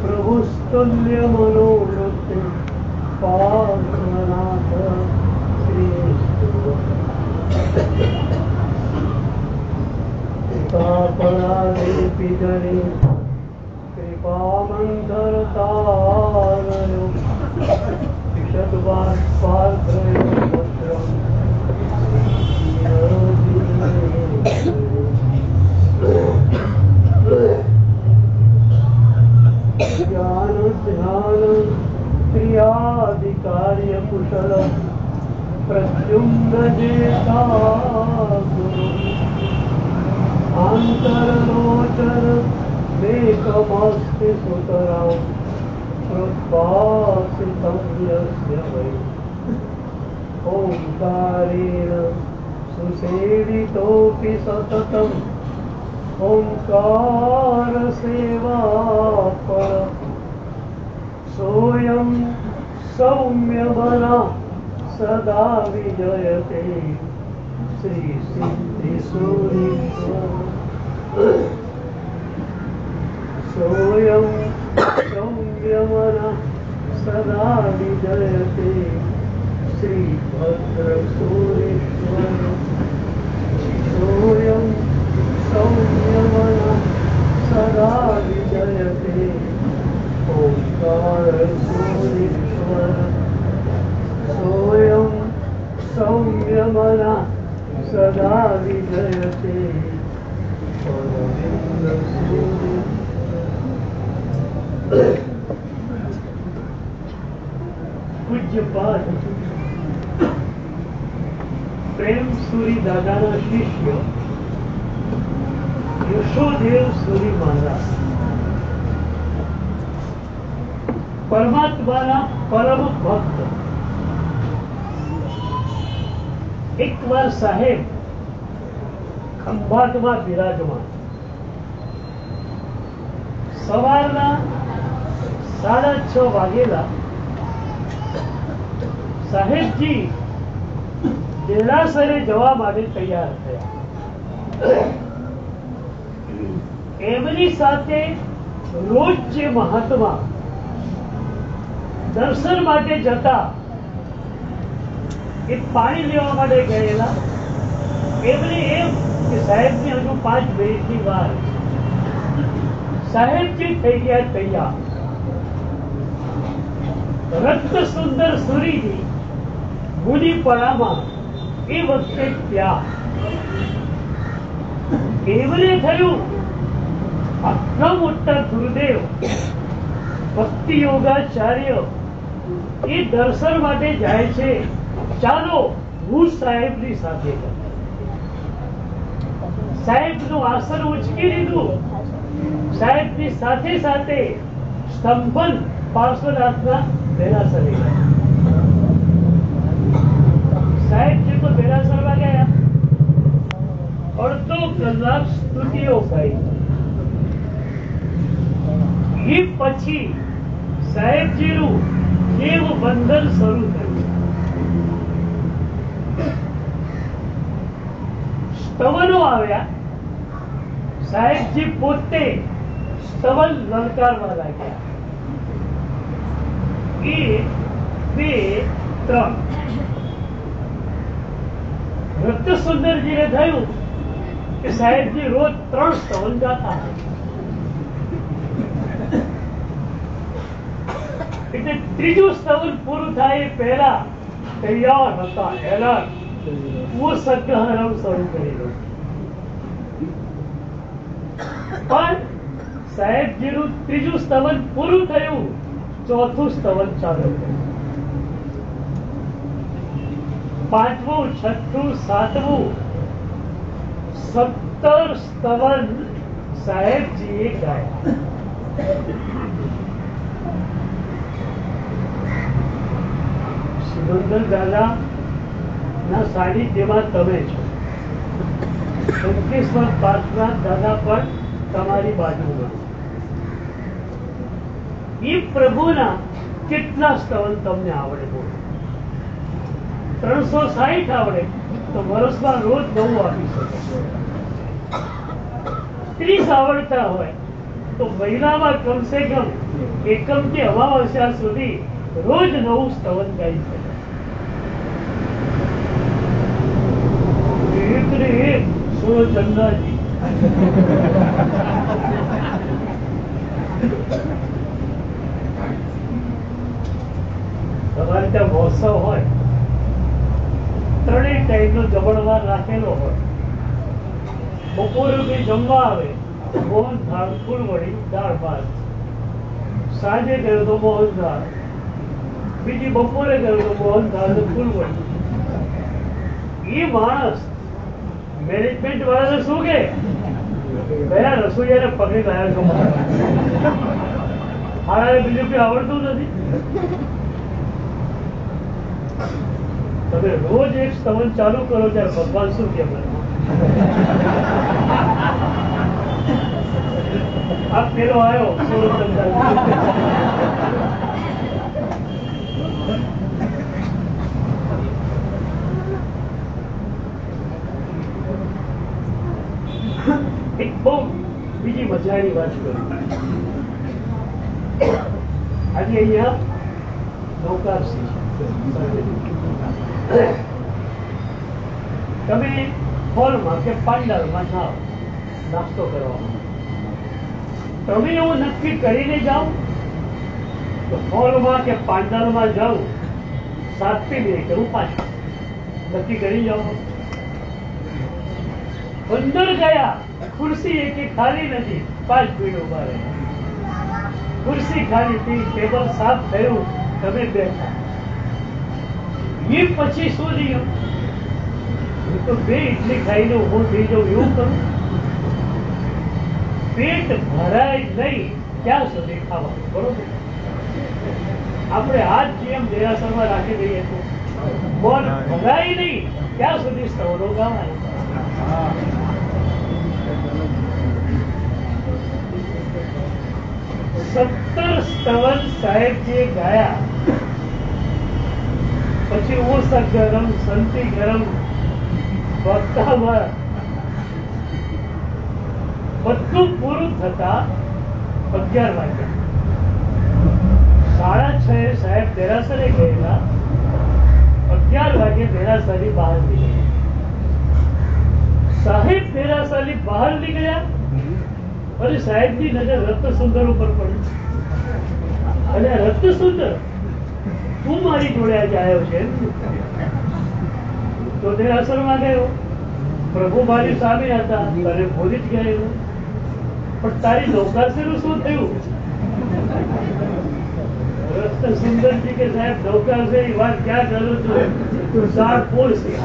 प्रभुस्तुल्य मनोवृत्ति पार्श्वनाथ श्री पितरे कृपा मंथर तारयो शतवार पात्रयो पत्रम ज्ञान ध्यान क्रियाधिकार्य कुशल प्रद्युम्न जेता गुरु आंतरलोचन मेकमस्ति सुतरां कृपासितं यस्य वै ओंकारेण सुसेवितोऽपि सततम् ओंकार सेवापर सोऽयं सौम्यमनः सदा विजयते श्री सिद्धिसूरीश्वर सोऽयं सौम्यमनः सदा विजयते श्री भद्रसूरीश्वर सोऽयं सौम्यमनः सदा विजयते ओंकारसूरीश्वर सोऽयं सौम्यमनः सदा विजयते पूज्यपाद प्रेम सूरी दादाना शिष्य यशोदेव सूरी महाराज परमात्माना परम भक्त एक વાર સાહેબ ખંભાતમાં બિરાજમાન સવારના 6:30 વાગેલા સાહેબજી દેરાસરે જવા માટે તૈયાર થયા. એમની સાથે રોજ જે મહાત્મા દર્શન માટે જતા એ પાણી લેવા માટે ગયેલા. એમને એમ કે સાહેબની હજુ 5 મિનિટની વાર. સાહેબજી થઈ ગયા તૈયાર. રત્ન સુંદર સુરીજી મુનિપરામાં એ વખતે ત્યાં એમને થયું આટલા મોટા ગુરુદેવ ભક્તિ યોગાચાર્ય એ દર્શન માટે જાય છે, ચાલો હું સાહેબની સાથે સાહેબનું આસન ઉચકી લીધું. સાહેબની સાથે સાથે સ્તંભન પાર્શ્વનાથના દેરાસરે ગયા. સાહેબજી તો દેરાસરમાં ગયા. અડધો કલાક સ્તુતિઓ ગાઈ. એ પછી સાહેબજીનું દેવ બંધન શરૂ થયું. સ્તવનો આવ્યા. સાહેબજી પોતે સ્તવન લલકારવા લાગ્યા. 1, 2, 3 રત્ન સુંદરજીને થયું કે સાહેબજી રોજ 3 સ્તવન ગાતા. એટલે ત્રીજું સ્તવન પૂરું થાય પહેલા તૈયાર હતા. એલાન वो संग्रहण शरू करेगा. પણ સાહેબજીનું ત્રીજું સ્તવન પૂરું થયું, ચોથું સ્તવન ચાલુ થયું. પાંચમું, છઠ્ઠું, સાતમું, 17 સ્તવન સાહેબજીએ ગાયા. સુરેન્દ્ર દાદા ના સાનિધ્યમાં તમે છો. શંકેશ્વર પાર્થનાથ દાદા પણ તમારી બાજુમાં. એ પ્રભુના કેટલા સ્તવન તમને આવડે? બોલો. 360 આવડે તો વર્ષમાં રોજ 9 આપી શકો. 30 આવડતા હોય તો મહિનામાં કમસે કમ એકમ કે અમાવસ્યા સુધી રોજ 9 સ્તવન ગાઈ શકે. એક ને એક સોળ ચંદાજી. તમારે ત્યાં મહોત્સવ હોય, 3 ટાઈમનો જમણવાર રાખેલો હોય, બપોરે જમવા આવે મોહન થાળ, ફૂલવડી, દાળ ભાત, સાંજે ગયો તો મોહન થાળ, બીજી બપોરે ગયો તો મોહન થાળ ને ફૂલવડી. એ માણસ મેનેજમેન્ટ વાળાને શું કે કયા રસોઈયાને પકડી લાયા છો? હારાને બીજું કઈ આવડતું નથી. તમે રોજ એક સ્તવન ચાલુ કરો ત્યારે ભગવાન શું કે આ પેલો આવ્યો એક બહુ બીજી મજાની વાત કરી. આજે અહીંયા નૌકારસિંહ તમે હોલમાં કે પાંડાલમાં જાઓ નાસ્તો કરવા, તમે એવું નક્કી કરીને જાઓ તો હોલમાં કે પાંડાલમાં જાઉં 7 મિનિટ હું પાછું નક્કી કરી જાઓ. અંદર ગયા, ખુરશી એક ખાલી નથી, 5 મિનિટ ઉભા રહ્યા. ખુરશી ખાલી થઈ, ટેબલ સાફ થયું, તમે બેઠા. એ પછી શું થયું? હું તો 2 ઇડલી ખાઈને ઉભો થઈ જાઉં એવું કરું? પેટ ભરાય નહીં ત્યાં સુધી ખાવાનું, બરોબર? આપણે હાથ જેમ દેરાસરમાં રાખી દઈએ તો મન ભરાય નહીં ત્યાં સુધી સ્તવનો ગાવાય. 17 સ્તવન સાહેબજીએ ગાયા. પછી ઓસક ગરમ, સંતી ગરમ, ભક્તામાં બધું પૂરું થતા 11 વાગ્યા. 6:30 સાહેબ દેરાસરે ગયેલા, 11 વાગે દેરાસરની બહાર નીકળ્યા. સાહેબ દેરાસરની બહાર નીકળ્યા અને સાહેબની નજર રત્નસુંદર ઉપર પડી. અને રત્નસુંદર, તું મારી જોડે આજે આવ્યો છે? તો દેરાસરમાં ગયો, પ્રભુ મારી સામે હતા, તને ભૂલી જ ગયો. પણ તારી નૌકારસીનું શું થયું? રત્નસુંદરજી કે સાહેબ નૌકારસીની વાત ક્યાં કરું છું, તું 7 પોળસી.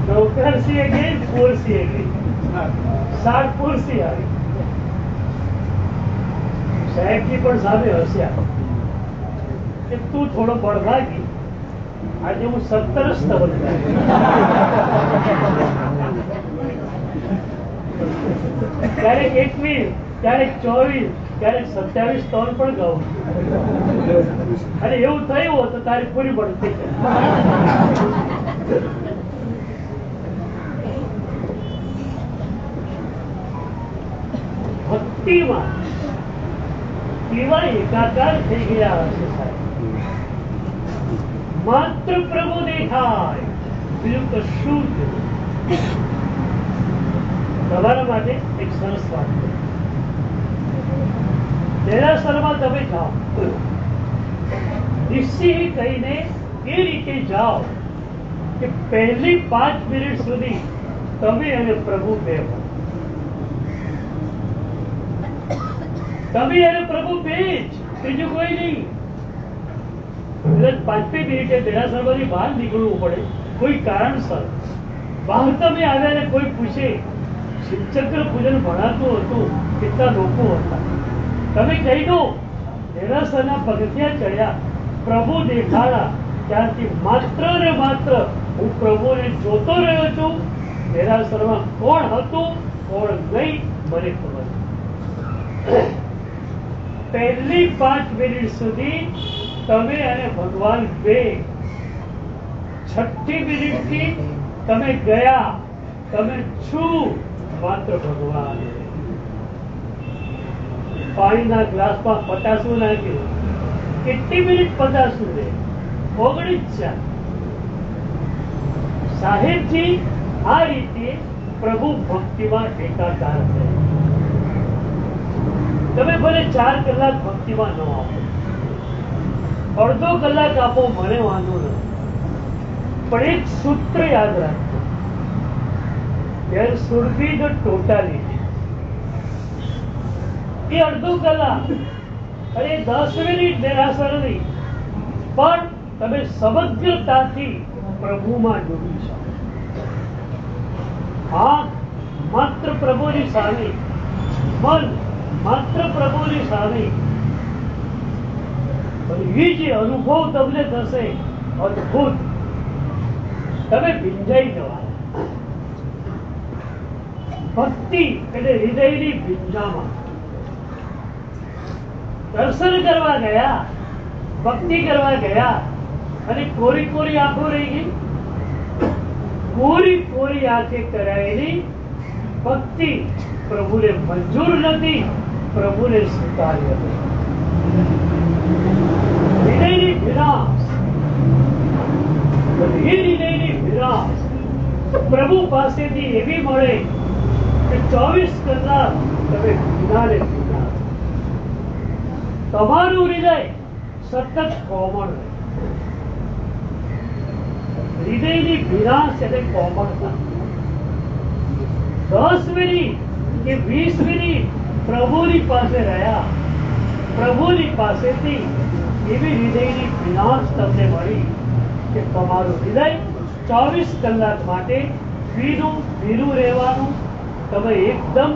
નૌકારસી ગઈ, પોળસી ગઈ, 7 પોળસી આવી. સાહેબજી પણ સામે હસ્યા કે તું થોડો બળભાગી, આજે હું 17 સ્તવન ક્યારેક 21, ક્યારેક 24, ક્યારેક 27 સ્તવન પણ ગાઉં. અને એવું થયું હોત તો તારી પૂરી પડતી. ભક્તિમાં કેવા એકાકાર થઈ ગયા હશે સાહેબ. માત્ર પ્રભુ દેખાય, બીજું કશું જ નહીં. તમારા માટે એક સરસ વાત છે. દેરાસરમાં તમે જાઓ, નિશ્ચિત કહીને એ રીતે જાઓ કે પહેલી 5 મિનિટ સુધી તમે અને પ્રભુ બે હો. તમે અને પ્રભુ બે જ, બીજું કોઈ નહીં. એટલે 5મી મિનિટે દેરાસરમાંથી બહાર નીકળવું પડે કોઈ કારણસર. બહાર તમે આવ્યા ને કોઈ પૂછે શિવચક્ર પૂજન ભણાતું હતું, કેટલા લોકો હતા, તમે કહી દો દેરાસરના પગથિયા ચડ્યા, પ્રભુ દેખાડા, ત્યારથી માત્ર ને માત્ર હું પ્રભુને જોતો રહ્યો છું. દેરાસરમાં કોણ હતું કોણ નહીં મને ખબર. પહેલી 5 મિનિટ સુધી તમે અને ભગવાન બે. 6ઠી મિનિટથી તમે ગયા, તમે છું માત્ર ભગવાન. પાણીના ગ્લાસમાં પતાસું નાખ્યું, કેટલી મિનિટ પતાસું રે? 39. સાહેબજી આ રીતે પ્રભુ ભક્તિમાં એકાકાર છે. તમે ભલે 4 કલાક ભક્તિમાં ન આપો, અડધો કલાક આપો, મને વાંધો નથી, પણ એક સૂત્ર યાદ રાખજો, there should be the totality. એ અડધો કલાક અને 10 મિનિટ દેરાસર નહીં, પણ તમે સમગ્રતાથી પ્રભુમાં ડૂબી શકો. આંખ માત્ર પ્રભુની સામે, મન માત્ર પ્રભુની સામે. એ જે અનુભવ તમને થશે અદભુત, તમે ભીંજાઈ જવા. ભક્તિ એટલે હૃદયની ભીંજામાં. દર્શન કરવા ગયા, ભક્તિ કરવા ગયા અને કોરી કોરી આંખો રહી ગઈ. કોરી કોરી આંખે કરાયેલી ભક્તિ પ્રભુને મંજૂર નથી, પ્રભુને સ્વીકાર્ય નથી. હૃદયની વિરાસ, હૃદયની વિરાસ પ્રભુ પાસેથી એવી મળે કે 24 કલાક તમે પીનારે પીના. તમારું હૃદય સતત કોમળ રહે. હૃદયની વિરાસ એટલે કોમળતા. 10 મિનિટ કે 20 મિનિટ પ્રભુની પાસે રહ્યા, પ્રભુની પાસેથી એવી હૃદયની વિનાશ તમને મળી કે તમારું હૃદય 24 કલાક માટે ભીનું રહેવાનું. તમે એકદમ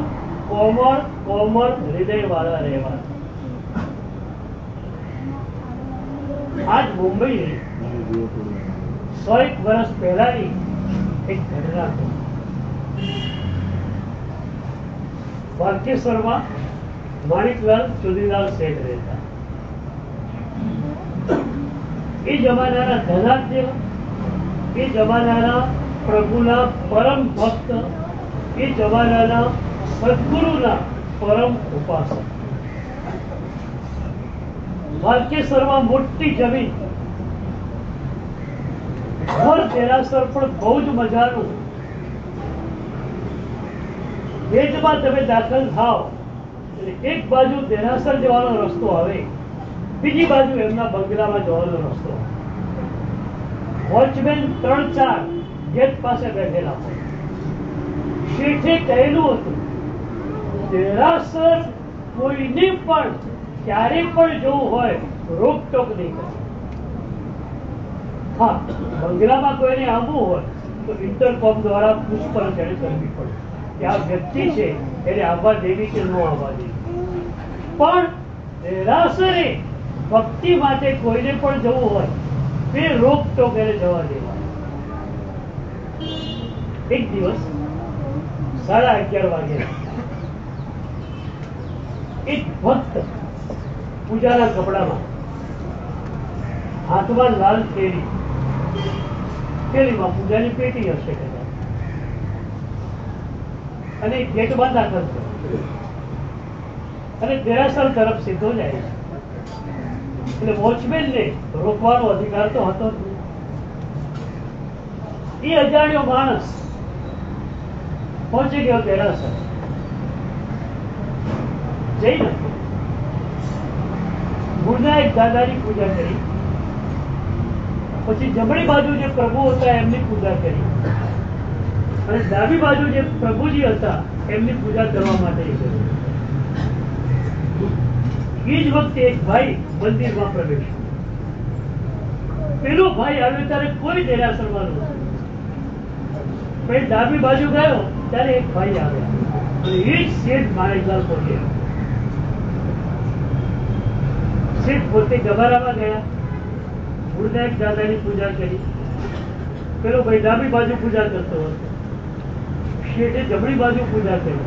કોમળ કોમળ હૃદય વાળા રહેવાનું. આજ મુંબઈ 100 વર્ષ પહેલાની એક ઘટના છે. વાલકેશ્વરમાં માણિકલાલ ચુનીલાલ શેઠ રહેતા. એ જમાનાના ધનાઢ્ય, એ જમાનાના પ્રભુના પરમ ભક્ત, એ જમાનાના સદગુરુના પરમ ઉપાસક. વાલકેશ્વરમાં મોટી જમીન, ઘર દેરાસર પણ બહુ જ મજાનું. ગેટમાં તમે દાખલ થાવ એટલે એક બાજુ દેરાસર જવાનો રસ્તો આવે, બીજી બાજુ એમના બંગલામાં જવાનો રસ્તો. વોચમેન 3-4 ગેટ પાસે બેઠેલા હોય. શેઠે કહેલું હતું, દેરાસર કોઈને પણ ક્યારે પણ જવું હોય રોકટોક નહીં કરે. હા, બંગલામાં કોઈને આવવું હોય તો ઇન્ટરકોમ દ્વારા પૂછપરછ કરવી પડે કે આ વ્યક્તિ છે એને આવવા દેવી કે ન આવવા દેવી. પણ દેરાસરે ભક્તિ માટે કોઈને પણ જવું હોય તે રોકટોક એને જવા દેવા. એક દિવસ 11:30 વાગે એક ભક્ત પૂજાના કપડામાં, હાથમાં લાલ થેલીમાં પૂજાની પેટી હશે કદાચ, અને ગેટમાં દાખલ થયો અને દેરાસર તરફ સીધો જાય છે. એટલે વોચમેનને રોકવાનો અધિકાર તો હતો જ નહીં. એ અજાણ્યો માણસ પહોંચી ગયો દેરાસર. જઈને ગુરુનાયક દાદાની પૂજા કરી પછી જમણી બાજુ જે પ્રભુ હતા એમની પૂજા કરી અને ડાબી બાજુ જે પ્રભુજી હતા એમની પૂજા કરવા માટે ગયો. એ જ વખતે એક ભાઈ મંદિરમાં પ્રવેશ. પેલો ભાઈ આવ્યો ત્યારે કોઈ દેરાસરમાં નહોતું. પછી ડાબી બાજુ ગયો ત્યારે એક ભાઈ આવ્યા અને એ જ શેઠ માણેકલાલ પહોંચ્યા. શેઠ પોતે ગભારામાં ગયા, ગુરુનાયક દાદાની પૂજા કરી. પેલો ભાઈ ડાબી બાજુ પૂજા કરતો હતો, શેઠે જમણી બાજુ પૂજા કરી.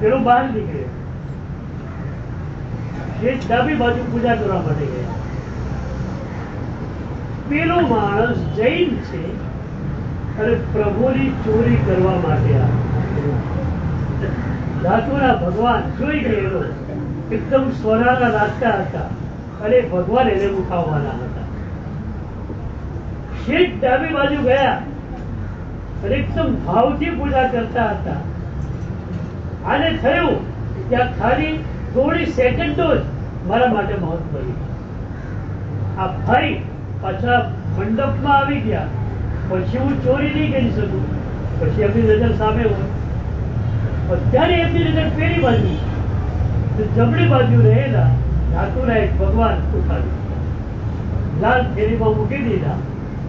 પેલો બહાર નીકળ્યો, શેઠ ડાબી બાજુ પૂજા કરવા માટે ગયા. પેલો માણસ જૈન છે અને પ્રભુની ચોરી કરવા માટે આવ્યો. ધાતુના ભગવાન જોઈ ગયેલો એકદમ સોનાના લાગતા હતા અને ભગવાન એને ઉઠાવવાના હતા. શેઠ ડાબી બાજુ ગયા અને એકદમ ભાવથી પૂજા કરતા હતા. આને થયું કે આ ખાલી થોડી સેકન્ડો જ મારા માટે મહત્વની. આ ભાઈ પાછા મંડપમાં આવી ગયા પછી હું ચોરી નહીં કરી શકું, પછી એમની નજર સામે હોય. અત્યારે એમની નજર પેલી બાજુ, જમણી બાજુ રહેલા ધાતુના એક ભગવાન ઉઠાવી લાલ થેલીમાં મૂકી દીધા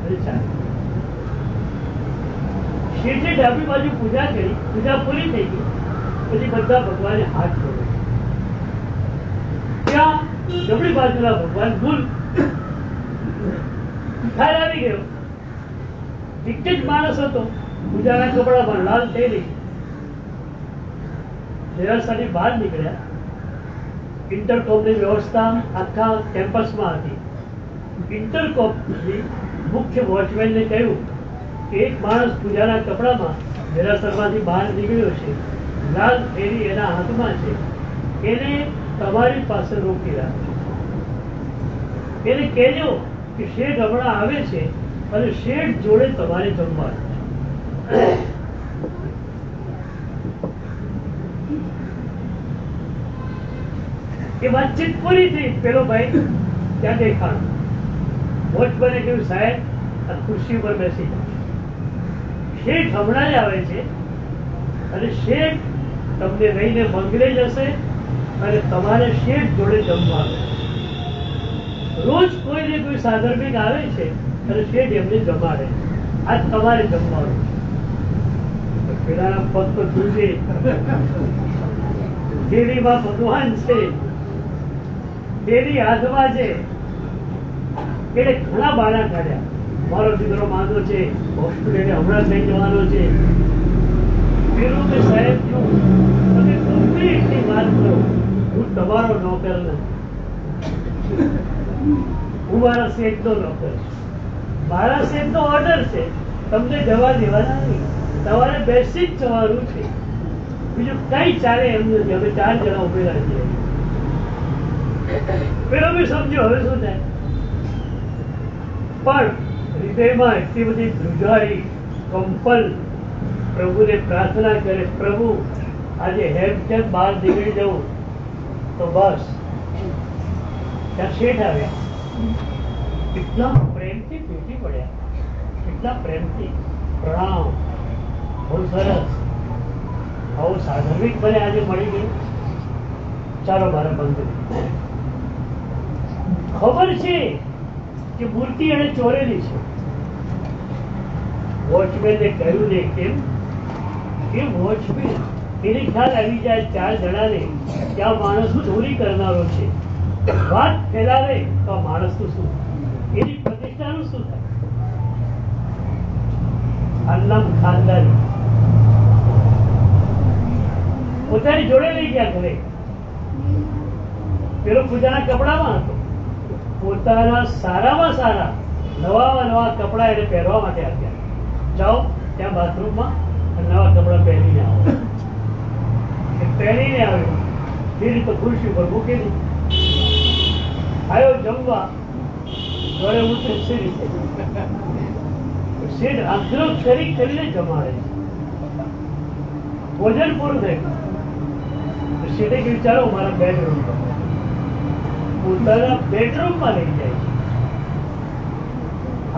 અને ચાલ્યા. શેઠે ડાબી બાજુ પૂજા કરી, પૂજા પૂરી થઈ ગઈ. પછી બધા ભગવાને હાથ જોડ્યો. ત્યાં જમણી બાજુના ભગવાન ભૂલ ખ્યાલ આવી ગયો. એક જ માણસ હતો, પૂજાના કપડામાં લાલ થયેલી. દેરાસરની બહાર નીકળ્યા. ઇન્ટરકોમની વ્યવસ્થા આખા કેમ્પસમાં હતી. ઇન્ટરકોમની મુખ્ય વોચમેનને કહ્યું કે એક માણસ પૂજાના કપડામાં દેરાસરમાંથી બહાર નીકળ્યો છે, લાલ થેલી એના હાથમાં છે, એને તમારી પાસે રોકી રાખો. એને કહેજો કે શેઠ હમણાં આવે છે અને શેઠ જોડે તમારે જમવાનું. એ વાતચીત પૂરી થઈ. પેલો ભાઈ ત્યાં દેખાણો. વોચમેને કહ્યું સાહેબ આ ખુરશી ઉપર બેસી જાઓ, શેઠ હમણાં જ આવે છે અને શેઠ તમને લઈને મંગલે જશે અને તમારે શેઠ જોડે જમવાનું. રોજ કોઈને કોઈ સાધર્મિક આવે છે અને શેઠ એમને જમાડે, આજ તમારે જમવાનું. પેલાના પગ તો ધ્રુજે, દેવીમાં ભગવાન છે, દેવી હાથમાં છે. એને ઘણા બાના કાઢ્યા. મારો દીકરો માંદો છે, હોસ્પિટલે હમણાં થઈ જવાનો છે. પેલું કે સાહેબ જો તમે કમ્પ્લીટલી વાત કરો, હું તમારો નોકર નથી, હું મારા શેઠનો નોકર છું. મારા શેઠનો ઓર્ડર છે, તમને જવા દેવાના નહીં, તમારે બેસી જ જવાનું છે. બીજું કઈ ચાલે એમ નથી. અમે 4 જણા ઉભેલા છીએ. પેલો બી સમજો હવે શું થાય. પણ હૃદયમાં એટલી બધી ધ્રુજારી, કંપલ, પ્રભુને પ્રાર્થના કરે, પ્રભુ આજે હેમચેમ બહાર નીકળી જવું તો બસ. ત્યાં શેઠ આવ્યા, એટલા પ્રેમથી ભેટી પડ્યા, એટલા પ્રેમથી પ્રણામ, બહુ સરસ, આવું સાધર્મિક મને આજે મળી ગયું. ચાલો મારા બંધ. ખબર છે કે મૂર્તિ એને ચોરેલી છે. વોચમેને કહ્યું ને કેમ કે વોચમેન એને ખ્યાલ આવી જાય 4 જણાને કે આ માણસ ચોરી કરનારો છે. વાત ફેલાવે તો આ માણસનું શું, એની પ્રતિષ્ઠાનું શું થાય? આનામ ખાનદારી પોતાની જોડે લઈ ગયા ઘરે. પેલો પૂજાના કપડામાં હતો, પોતાના સારામાં સારા નવા કપડા એને પહેરવા માટે આપ્યા. જાઓ ત્યાં બાથરૂમમાં નવા કપડા પહેરીને આવો. પહેરીને આવ્યો, ફીર તો ખુરશી ઉપર મૂકેલી. આવ્યો જમવા, ઘરે ઉતરે શેઠ આગ્રહ કરીને જમાડે. ભોજન પૂરું થઈ ગયું. શેઠે કહ્યું ચાલો મારા બેડરૂમ, પોતાના બેડરૂમમાં લઈ જાય છે.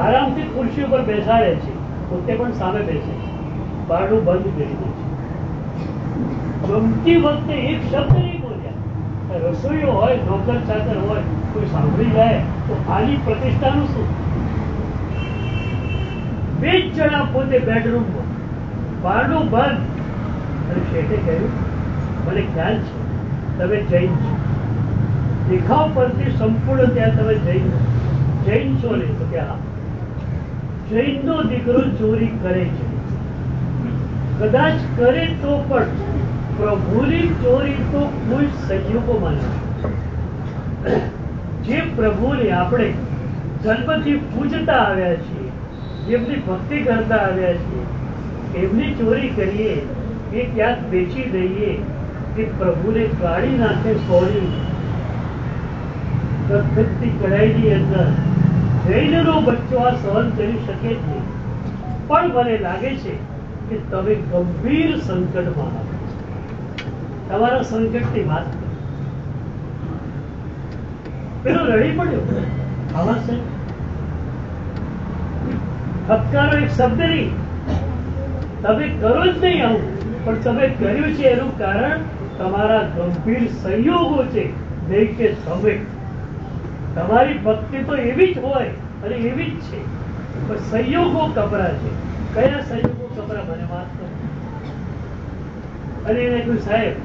આરામથી ખુરશી ઉપર બેસાડે છે, પોતે પણ સામે બેસે છે, બારણું બંધ કરી દે છે. જમતી વખતે એક શબ્દ નહીં બોલ્યા. રસોઈયો હોય, નોકર ચાકર હોય, કોઈ સાંભળી જાય તો આની પ્રતિષ્ઠાનું શું? 2 જણા પોતે બેડરૂમમાં, બારણું બંધ. અને શેઠે કહ્યું, મને ખ્યાલ છે તમે જૈન છો, દેખાવ પરથી સંપૂર્ણ ત્યાં તમે જૈન છો ને? તો કે હા. જૈનનો દીકરો ચોરી કરે છે, કદાચ કરે તો પણ પ્રભુની ચોરી તો કોઈ સંયોગોમાં નથી. જે પ્રભુને આપણે જન્મથી પૂજતા આવ્યા છીએ, જેમની ભક્તિ કરતા આવ્યા છીએ, એમની ચોરી કરીએ, એ ક્યાંક વેચી દઈએ, કે પ્રભુને કાઢી નાખે સોની કથકતી કઢાઈની અંદર જૈનનો બચ્ચો આ સહન કરી શકે જ નહીં. પણ મને લાગે છે કે તમે ગંભીર સંકટમાં છો. તમારા સંકટની વાત પેલો રડી પડ્યો. આવા છે ઠપકારો એક શબ્દ નહીં, તમે કરો જ નહીં આવું, પણ તમે કર્યું છે એનું કારણ તમારા ગંભીર સંયોગો છે. નહીં કે તમે, તમારી ભક્તિ તો એવી જ હોય અને એવી જ છે, પણ સંયોગો કપરા છે. કયા સંયોગો કપરા? મને વાત કરો. અને એને કોઈ સાહેબ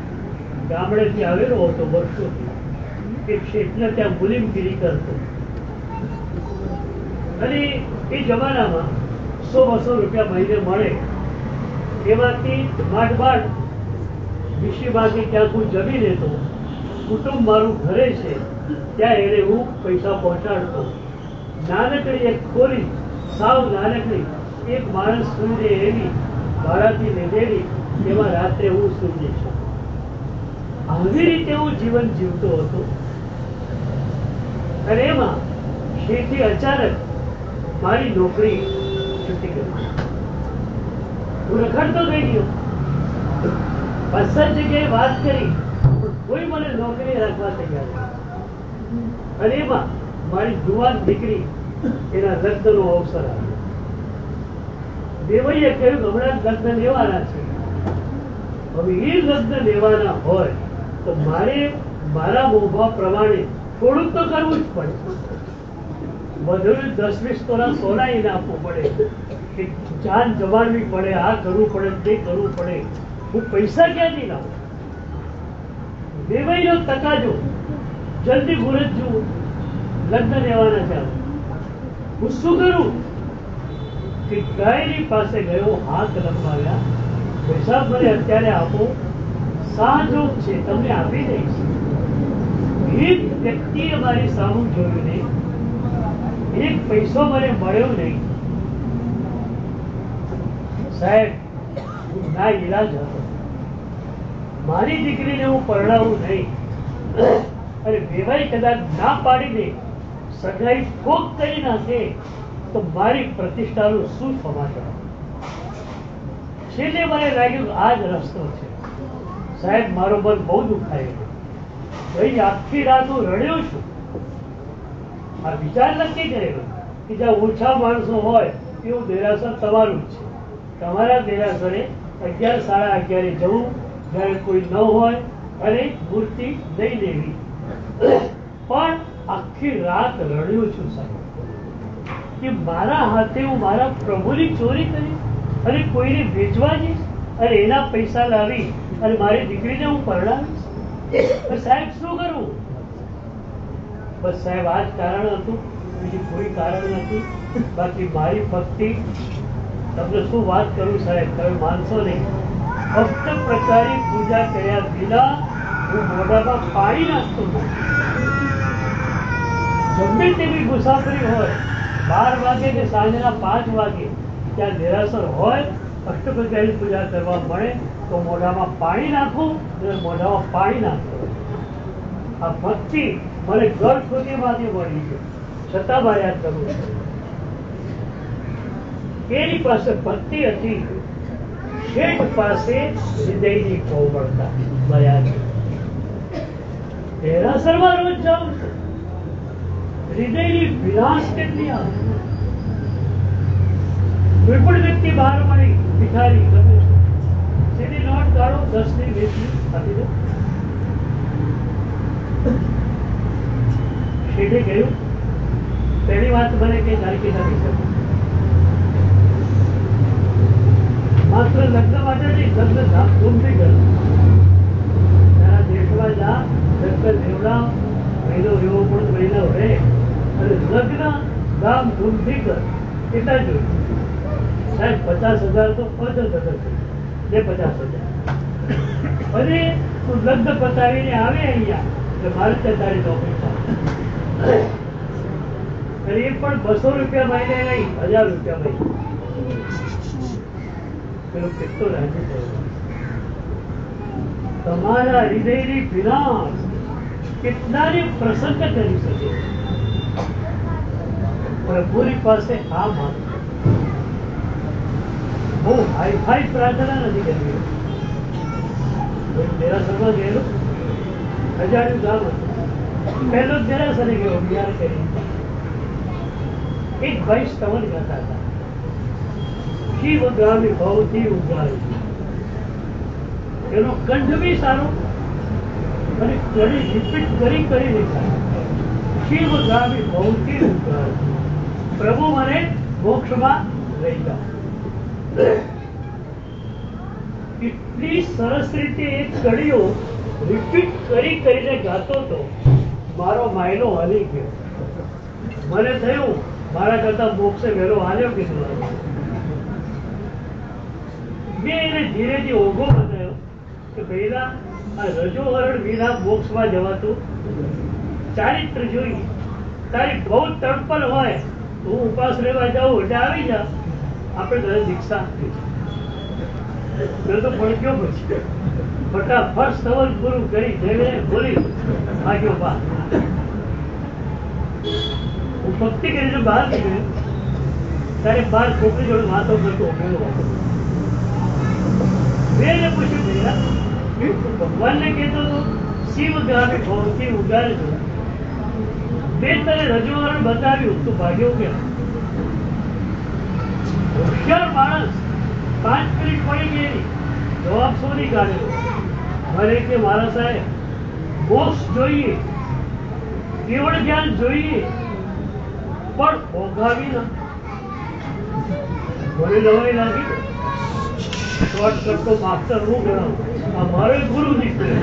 ગામડેથી આવેલો હતો વર્ષોથી, એક શેઠને ત્યાં મુલીમગીરી કરતો, અને એ જમાનામાં 100-200 રૂપિયા મહિને મળે, એમાંથી માંડ વિશી બાકી ક્યાંક હું જમી લેતો. કુટુંબ મારું ઘરે છે ત્યાં એને હું પૈસા પહોંચાડતો. નાનકડી એક ખોરી, સાવ નાનકડી, એક માણસ સુઈ જાય એવી ભાડાથી લીધેલી, એમાં રાત્રે હું સુઈ છું. આવી રીતે હું જીવન જીવતો હતો. અને એમાં શેઠી અચાનક મારી નોકરી છૂટી ગઈ. હું રખડતો થઈ ગયો. 5-7 જગ્યાએ વાત કરી, પણ કોઈ મને નોકરી રાખવા તૈયાર નથી. અને એમાં મારી જુવાન દીકરી, એના લગ્નનો અવસર આવ્યો. દેવઈએ કહ્યું હમણાં લગ્ન લેવાના છે. હવે એ લગ્ન લેવાના હોય તો મારે મારા મોભા પ્રમાણે થોડુંક તો કરવું જ પડે. વધુ 10-20 તોલા સોના એને આપવું પડે, કે જાન જમાડવી પડે, આ કરવું પડે, તે કરવું પડે. હું પૈસા ક્યાંથી લાવું? દેવાઈનો તકાજો, જલ્દી મુહૂર્ત જુઓ, લગ્ન લેવાના છે. હું શું કરું? કે ગાયની પાસે ગયો, હાથ લંબાવ્યા, પૈસા મને અત્યારે આપો, સાજો છે તમને આપી દઈશ. એક વ્યક્તિએ મારી સામું જોયું નહીં, એક પૈસો મને મળ્યો નહીં. સાહેબ, હું ના ઈલાજ હતો. મારી દીકરીને હું પરણાવું નહીં, અને વેવાઈ કદાચ ના પાડી દે, સગાઈ કોક કરી નાખે, તો મારી પ્રતિષ્ઠાનું શું સમાચાર? છેલ્લે મને લાગ્યું આ જ રસ્તો છે. સાહેબ, મારો મન બહુ દુખાય. ભાઈ, આખી રાત હું રડ્યો છું. આ વિચાર નક્કી કરેલો કે જ્યાં ઓછા માણસો હોય એવું દેરાસર તમારું જ છે. તમારા દેરાસરે 11-11:30 જવું, જયારે કોઈ ન હોય, અને મૂર્તિ લઈ લેવી. પણ આખી રાત રડ્યો છું સાહેબ, કે મારા હાથે હું મારા પ્રભુની ચોરી કરી અને કોઈને વેચવા જઈશ, અને એના પૈસા લાવી અને મારી દીકરીને હું પરણાવીશ. સાહેબ, શું કરવું? બસ સાહેબ, આ જ કારણ હતું, બીજું કોઈ કારણ નથી. બાકી મારી ભક્તિ, તમને શું વાત કરું સાહેબ, તમે માનશો નહીં. ભક્ત પ્રકારની પૂજા કર્યા વિના હું મોઢામાં પાણી નાખતો નથી. ગમે તેવી મુસાફરી હોય, 12 વાગે કે સાંજના 5 વાગે, ત્યાં દેરાસર હોય, અષ્ટપ્રકારની પૂજા કરવા મળે તો મોઢામાં પાણી નાખું, અને મોઢામાં પાણી નાખતો. આ ભક્તિ મને ઘર સુધીમાંથી મળી છે, છતાં મારે યાદ કરવું છે. એની પાસે ભક્તિ હતી, શેઠ પાસે હૃદયની કોમળતા. દેરાસરમાં રોજ જાઉં છું, હૃદયની વિલાસ કેટલી આવે. કોઈ પણ વ્યક્તિ બહાર મળી ભિખારી ગમે સીધી નોટ કાઢો 10 ની 20 ની આપી દો. શેઠે કહ્યું પહેલી વાત મને કે તારીખે નથી શકું માત્ર લગ્ન માટે નહીં લગ્ન ધામધૂમથી કર તારા દેશમાં જા લગ્ન દેવડાવ મહિનો એવો પણ મહિનો રહે અને લગ્ન ધામધૂમથી કર કેટલા જોયું સાહેબ 50,000 તો 5,000 બે 50,000 અને તું લગ્ન પતાવીને આવે અહીંયા એટલે મારે ત્યાં તારી નોકરી થાય અને એ પણ 200 રૂપિયા મહિને નહીં 1,000 રૂપિયા મહિને પેલો કેટલો રાજી થયો તમારા હૃદયની વિનાશ કેટલાને પ્રસન્ન કરી શકે પ્રભુની પાસે આ માત્ર બહુ હાઈફાઈ પ્રાર્થના નથી કરવી. દેરાસરમાં ગયેલો 1000 ગામ હતું પહેલો જ દેરાસરે ગયો બિહાર કરી એક ભાઈ સ્તવન કરતા હતા શિવ ગામી ભવથી ઉગારી એનો કંઠ બી સારો અને ઘણી રિપીટ કરી શિવ ગામી ભવથી ઉગારી પ્રભુ મને મોક્ષમાં લઈ જાઓ. કેટલી સરસ રીતે એક કડીઓ રિપીટ કરીને ગાતો હતો મારો માયલો હાલી ગયો. મને થયું મારા કરતા મોક્ષે વહેલો હાલ્યો કીધું મેં એને ધીરેથી ઓઘો બનાવ્યો કે પહેલા આ રજોહરણ વિના મોક્ષમાં જવાતું ચારિત્ર જોઈ તારી બહુ તડપણ હોય તો હું ઉપાસ રહેવા જાઉં એટલે આવી જા આપણે ઘરે દીક્ષા તો પડક્યો પછી ફટાફટ સ્તવન પૂરું કરી દેવે બોલી ભાગ્યો બહાર હું ભક્તિ કરીને બહાર નીકળ્યો ત્યારે બહાર છોકરી જોડે વાતો કરતો ઉભેલો હતો. મેં પૂછ્યું ભૈયા ભગવાનને કહેતો હતો શિવ ગામે ભવથી ઉગાડજો મેં તને રજવાડું બતાવ્યું તું ભાગ્યો કેમ? હોશિયાર માણસ 5 મિનિટ પડી ગયેલી જવાબ શોધી કાઢેલો. મને કે મારા સાહેબ મોક્ષ જોઈએ કેવળ જ્ઞાન જોઈએ પણ ભોગાવી ના. મને નવાઈ લાગી શોર્ટકટ તો માસ્ટર હું ગણાવું આ મારો ગુરુ નીકળે.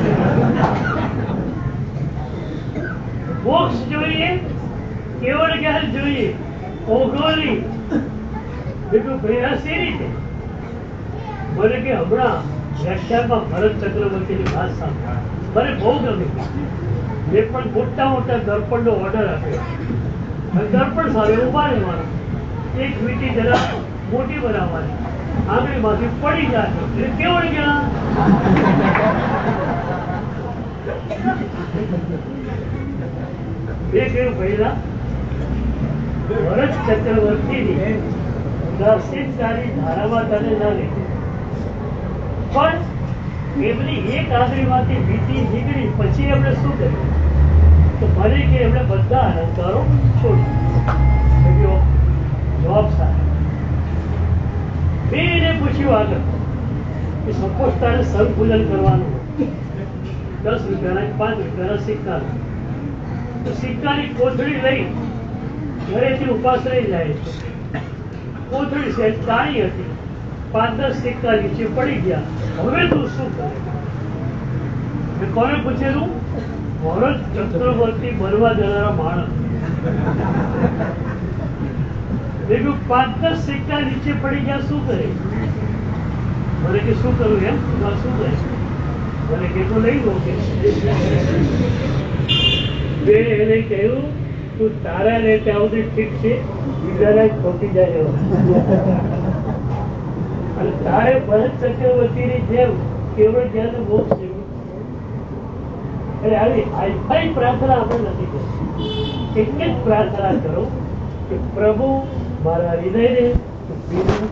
મોક્ષ જોઈએ કેવળ જ્ઞાન જોઈએ ભોગવલી બીજું પ્રયાસ એ રીતે મને કે હમણાં વ્યાખ્યાનમાં ભરત ચક્રવર્તીની વાત સાંભળી મને બહુ ગમી. મેં પણ મોટા મોટા દર્પણનો ઓર્ડર આપ્યો દર્પણ સામે ઉભા રહેવાનું એક વીંટી જરા મોટી બનાવવાની આંગળીમાંથી પડી જાય એટલે કેવળ જ્ઞાન. મેં કહ્યું પહેલા ભરત ચક્રવર્તીની દર્શિતતાની ધારામાં તને ના લીધી પણ એમની એક આંગળીમાંથી વીંટી નીકળી પછી એમણે શું કર્યું તો મને કે એમણે બધા અલંકારો છોડી જવાબ સારા. મેં એને પૂછ્યું આગળ કે સપોઝ તારે સંપૂજન કરવાનું 10 રૂપિયાના 5 રૂપિયાના સિક્કા તો સિક્કાની કોથળી લઈ ઘરેથી ઉપાસ રહી જાય છે. કોથળી છે કાળી હતી 5-10 સિક્કા નીચે પડી ગયા હવે તું શું કરે? મેં કોને પૂછેલું? ભરત ચક્રવર્તી બનવા જનારા માણસ. બીજું 5-10 સિક્કા નીચે પડી ગયા શું કરે? મને કે શું કરું એમ શું કરે? મને કેટલું લઈ લો કે મેં એને કહ્યું તું તારા ને ત્યાં સુધી ઠીક છે બીજાના ખોટી જાય અને તારે ભરત ચક્રવર્તીની જેમ કેવળ જ્ઞાન મોક્ષ જેવું એટલે આવી હાઈફાઈ પ્રાર્થના આપણે નથી કરતી. એક જ પ્રાર્થના કરો કે પ્રભુ મારા હૃદયને પીવું